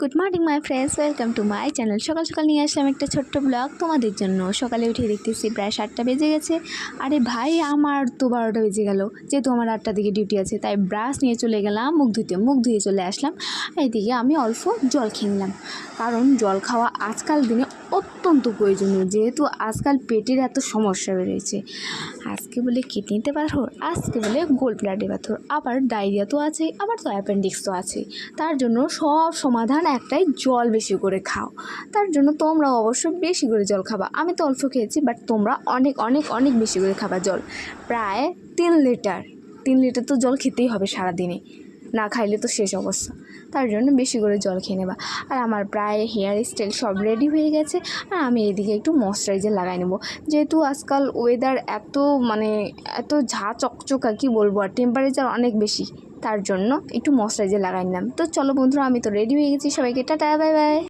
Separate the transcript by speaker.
Speaker 1: Good morning my friends, welcome to my channel. সকাল সকাল নিয়ে আসলাম একটা ছোট্ট ব্লগ তোমাদের জন্য। সকালে উঠে দেখতেছি প্রায় 7টা বেজে গেছে। আরে ভাই, আমার তো 12টা বেজে গেল, যেহেতু আমার 8টার দিকে ডিউটি আছে। তাই ব্রাশ নিয়ে চলে গেলাম মুখ ধুয়ে চলে আসলাম। এইদিকে আমি অল্প জল খেয়ে নিলাম, কারণ জল খাওয়া আজকাল দিনে অত্যন্ত প্রয়োজনীয়, যেহেতু আজকাল পেটের এত সমস্যা বেড়েছে। আজকে বলে কিডনিতে পাথর, আজকে বলে গোল্ড ব্লাডে পাথর, আবার ডায়রিয়া তো আছেই, আবার তো অ্যাপেন্ডিক্স তো আছেই। তার জন্য সব সমাধান একটাই, জল বেশি করে খাও। তার জন্য তোমরা অবশ্যই বেশি করে জল খাবা। আমি তো অল্প খেয়েছি, বাট তোমরা অনেক অনেক অনেক বেশি করে খাবা জল। প্রায় 3 লিটার তো জল খেতেই হবে সারাদিনে, না খাইলে তো শেষ অবস্থা। তার জন্য বেশি করে জল খেয়ে নেবা। আর আমার প্রায় হেয়ার স্টাইল সব রেডি হয়ে গেছে। আর আমি এদিকে একটু ময়শ্চারাইজার লাগাই নেবো, যেহেতু আজকাল ওয়েদার এত ঝা চকচকা, কী বলবো, আর টেম্পারেচার অনেক বেশি। তার জন্য একটু ময়শ্চারাইজার লাগাই নিলাম। তো চলো বন্ধুরা, আমি তো রেডি হয়ে গেছি। সবাইকে টাটা, বাই বাই।